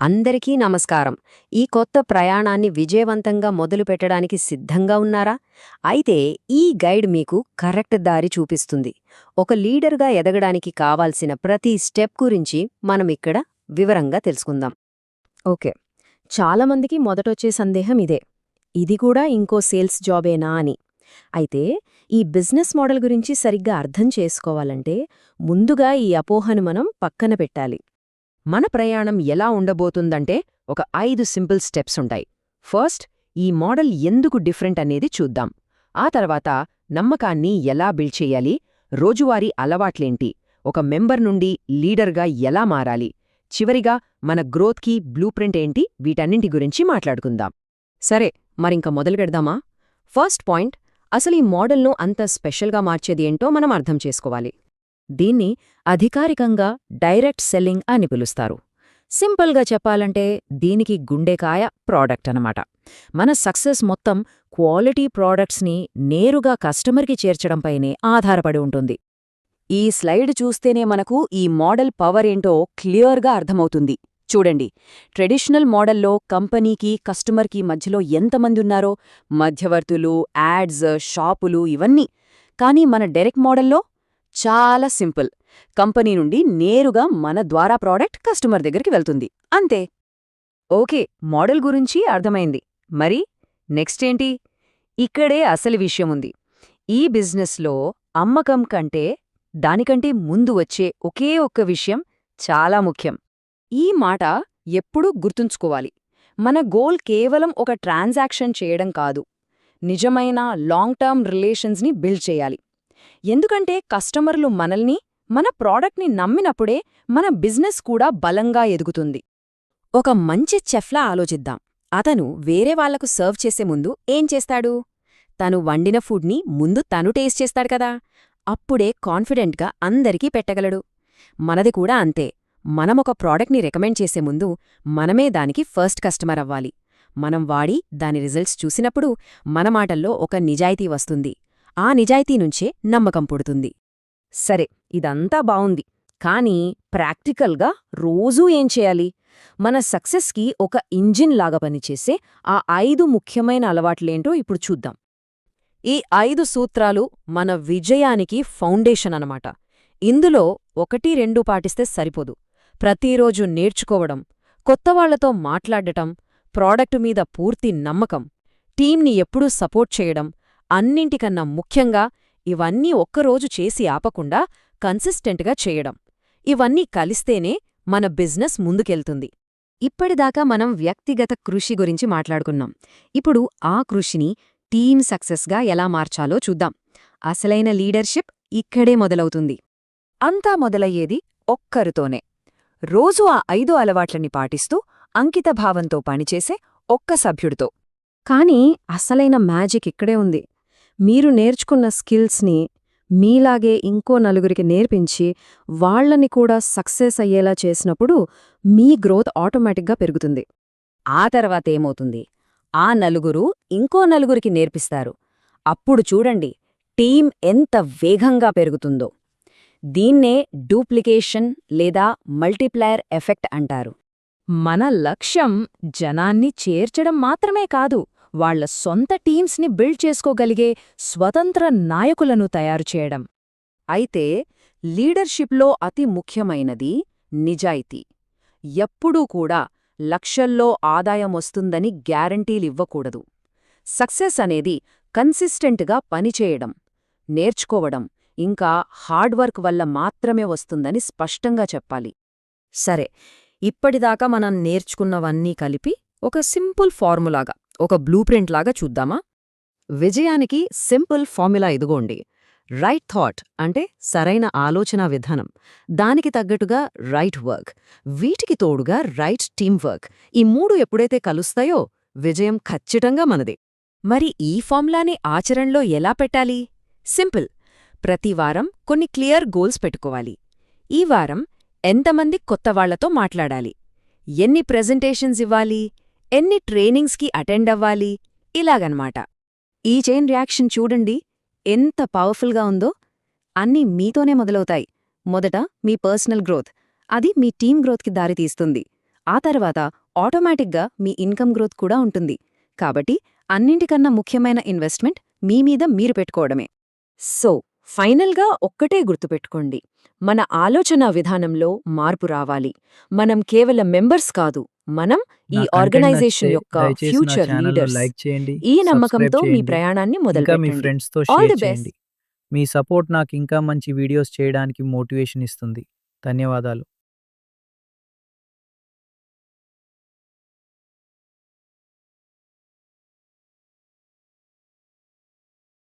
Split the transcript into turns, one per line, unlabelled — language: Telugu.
అందరికీ నమస్కారం. ఈ కొత్త ప్రయాణాన్ని విజయవంతంగా మొదలుపెట్టడానికి సిద్ధంగా ఉన్నారా? అయితే ఈ గైడ్ మీకు కరెక్ట్ దారి చూపిస్తుంది. ఒక లీడర్గా ఎదగడానికి కావాల్సిన ప్రతి స్టెప్ గురించి మనం ఇక్కడ వివరంగా తెలుసుకుందాం.
ఓకే. చాలామందికి మొదటొచ్చే సందేహం ఇదే. ఇది కూడా ఇంకో సేల్స్ జాబేనా అని. అయితే ఈ బిజినెస్ మోడల్ గురించి సరిగ్గా అర్థం చేసుకోవాలంటే ముందుగా ఈ అపోహను మనం పక్కన పెట్టాలి.
మన ప్రయాణం ఎలా ఉండబోతుందంటే ఒక 5 సింపుల్ స్టెప్స్ ఉంటాయి. ఫస్ట్, ఈ మోడల్ ఎందుకు డిఫరెంట్ అనేది చూద్దాం. ఆ తర్వాత నమ్మకాన్ని ఎలా బిల్డ్ చెయ్యాలి, రోజువారీ అలవాట్లేంటి, ఒక మెంబర్ నుండి లీడర్గా ఎలా మారాలి, చివరిగా మన గ్రోత్కి బ్లూ ప్రింట్ ఏంటి, వీటన్నింటి గురించి మాట్లాడుకుందాం. సరే, మరింక మొదలుపెడదామా? ఫస్ట్ పాయింట్, అసలు ఈ మోడల్ను అంత స్పెషల్గా మార్చేది ఏంటో మనం అర్థం చేసుకోవాలి. దీన్ని అధికారికంగా డైరెక్ట్ సెల్లింగ్ అని పిలుస్తారు. సింపుల్గా చెప్పాలంటే దీనికి గుండెకాయ ప్రాడక్ట్ అనమాట. మన సక్సెస్ మొత్తం క్వాలిటీ ప్రాడక్ట్స్ని నేరుగా కస్టమర్కి చేర్చడంపైనే ఆధారపడి ఉంటుంది. ఈ స్లైడ్ చూస్తేనే మనకు ఈ మోడల్ పవర్ ఏంటో క్లియర్గా అర్థమవుతుంది. చూడండి, ట్రెడిషనల్ మోడల్లో కంపెనీకి కస్టమర్కి మధ్యలో ఎంతమంది ఉన్నారో, మధ్యవర్తులు, యాడ్స్, షాపులు ఇవన్నీ. కానీ మన డైరెక్ట్ మోడల్లో చాలా సింపుల్. కంపెనీ నుండి నేరుగా మన ద్వారా ప్రోడక్ట్ కస్టమర్ దగ్గరికి వెళ్తుంది, అంతే. ఓకే, మోడల్ గురించి అర్థమైంది. మరి నెక్స్ట్ ఏంటి? ఇక్కడే అసలు విషయముంది. ఈ బిజినెస్లో అమ్మకం కంటే దానికంటే ముందు వచ్చే ఒకే ఒక్క విషయం చాలా ముఖ్యం. ఈ మాట ఎప్పుడూ గుర్తుంచుకోవాలి. మన గోల్ కేవలం ఒక ట్రాన్సాక్షన్ చేయడం కాదు, నిజమైన లాంగ్ టర్మ్ రిలేషన్స్ని బిల్డ్ చేయాలి. ఎందుకంటే కస్టమర్లు మనల్ని, మన ప్రోడక్ట్ని నమ్మినప్పుడే మన బిజినెస్ కూడా బలంగా ఎదుగుతుంది. ఒక మంచి చెఫ్లా ఆలోచిద్దాం. అతను వేరే వాళ్లకు సర్వ్ చేసే ముందు ఏం చేస్తాడు? తను వండిన ఫుడ్ని ముందు తను టేస్ట్ చేస్తాడు కదా. అప్పుడే కాన్ఫిడెంట్గా అందరికీ పెట్టగలడు. మనది కూడా అంతే. మనమొక ప్రోడక్ట్ని రికమెండ్ చేసే ముందు మనమే దానికి ఫస్ట్ కస్టమర్ అవ్వాలి. మనం వాడి దాని రిజల్ట్స్ చూసినప్పుడు మన మాటల్లో ఒక నిజాయితీ వస్తుంది. ఆ నిజాయితీ నుంచే నమ్మకం పుడుతుంది. సరే, ఇదంతా బావుంది. కానీ ప్రాక్టికల్గా రోజూ ఏం చేయాలి? మన సక్సెస్కి ఒక ఇంజిన్ లాగా పనిచేసే ఆ 5 ముఖ్యమైన అలవాట్లేంటో ఇప్పుడు చూద్దాం. ఈ 5 సూత్రాలు మన విజయానికి ఫౌండేషన్ అనమాట. ఇందులో 1-2 పాటిస్తే సరిపోదు. ప్రతిరోజు నేర్చుకోవడం, కొత్తవాళ్లతో మాట్లాడటం, ప్రోడక్టు మీద పూర్తి నమ్మకం, టీంని ఎప్పుడూ సపోర్ట్ చేయడం, అన్నింటికన్నా ముఖ్యంగా ఇవన్నీ ఒక్కరోజు చేసి ఆపకుండా కన్సిస్టెంట్గా చేయడం. ఇవన్నీ కలిస్తేనే మన బిజినెస్ ముందుకెళ్తుంది. ఇప్పటిదాకా మనం వ్యక్తిగత కృషి గురించి మాట్లాడుకున్నాం. ఇప్పుడు ఆ కృషిని టీమ్ సక్సెస్గా ఎలా మార్చాలో చూద్దాం. అసలైన లీడర్షిప్ ఇక్కడే మొదలవుతుంది. అంతా మొదలయ్యేది ఒక్కరితోనే. రోజూ ఆ 5 అలవాట్లని పాటిస్తూ అంకితభావంతో పనిచేసే ఒక్క సభ్యుడితో. కానీ అసలైన మ్యాజిక్ ఇక్కడే ఉంది. మీరు నేర్చుకున్న స్కిల్స్ని మీలాగే ఇంకో నలుగురికి నేర్పించి వాళ్లని కూడా సక్సెస్ అయ్యేలా చేసినప్పుడు మీ గ్రోత్ ఆటోమేటిక్గా పెరుగుతుంది. ఆ తర్వాతేమవుతుంది? ఆ నలుగురు ఇంకో నలుగురికి నేర్పిస్తారు. అప్పుడు చూడండి, టీం ఎంత వేగంగా పెరుగుతుందో. దీన్నే డూప్లికేషన్ లేదా మల్టిప్లయర్ ఎఫెక్ట్ అంటారు. మన లక్ష్యం జనాన్ని చేర్చడం మాత్రమే కాదు, వాళ్ల సొంత టీమ్స్ని బిల్డ్ చేసుకోగలిగే స్వతంత్ర నాయకులను తయారు చేయడం. అయితే లీడర్షిప్లో అతి ముఖ్యమైనది నిజాయితీ. ఎప్పుడూ కూడా లక్షల్లో ఆదాయమొస్తుందని గ్యారంటీలివ్వకూడదు. సక్సెస్ అనేది కన్సిస్టెంట్గా పనిచేయడం, నేర్చుకోవడం, ఇంకా హార్డ్వర్క్ వల్ల మాత్రమే వస్తుందని స్పష్టంగా చెప్పాలి. సరే, ఇప్పటిదాకా మనం నేర్చుకున్నవన్నీ కలిపి ఒక సింపుల్ ఫార్ములాగా, ఒక బ్లూ ప్రింట్ లాగా చూద్దామా? విజయానికి సింపుల్ ఫార్ములా ఇదిగోండి. రైట్ థాట్ అంటే సరైన ఆలోచనా విధానం, దానికి తగ్గట్టుగా రైట్ వర్క్, వీటికి తోడుగా రైట్ టీమ్ వర్క్. ఈ 3 ఎప్పుడైతే కలుస్తాయో విజయం ఖచ్చితంగా మనదే. మరి ఈ ఫార్ములాని ఆచరణలో ఎలా పెట్టాలి? సింపుల్. ప్రతివారం కొన్ని క్లియర్ గోల్స్ పెట్టుకోవాలి. ఈ వారం ఎంతమంది కొత్తవాళ్లతో మాట్లాడాలి, ఎన్ని ప్రెజెంటేషన్స్ ఇవ్వాలి, ఎన్ని ట్రైనింగ్స్కి అటెండ్ అవ్వాలి, ఇలాగనమాట. ఈ చైన్ రియాక్షన్ చూడండి ఎంత పవర్ఫుల్గా ఉందో. అన్నీ మీతోనే మొదలవుతాయి. మొదట మీ పర్సనల్ గ్రోత్, అది మీ టీమ్ గ్రోత్కి దారితీస్తుంది.
ఆ తర్వాత ఆటోమేటిక్గా మీ ఇన్కమ్ గ్రోత్ కూడా ఉంటుంది. కాబట్టి అన్నింటికన్నా ముఖ్యమైన ఇన్వెస్ట్మెంట్ మీ మీద మీరు పెట్టుకోవడమే. సో ఫైనల్గా ఒక్కటే గుర్తుపెట్టుకోండి, మన ఆలోచనా విధానంలో మార్పు రావాలి. మనం కేవలం మెంబర్స్ కాదు, మనం ఈ
నా కంటెంట్
ఆర్గనైజేషన్
నచ్చితే
యొక్క
దయచేసి నా
ఫ్యూచర్
ఛానల్ను
లీడర్స్.
లైక్ చేయండి,
ఈ
సబ్స్క్రైబ్
నమ్మకంతో మీ
చేయండి,
ప్రయాణాన్ని
ఇంకా మీ
మొదలుపెట్టండి.
ఫ్రెండ్స్తో
ఆల్
షేర్
ది బెస్ట్.
చేయండి. మీ సపోర్ట్ నాకు ఇంకా మంచి వీడియోస్ చేయడానికి మోటివేషన్ ఇస్తుంది. ధన్యవాదాలు.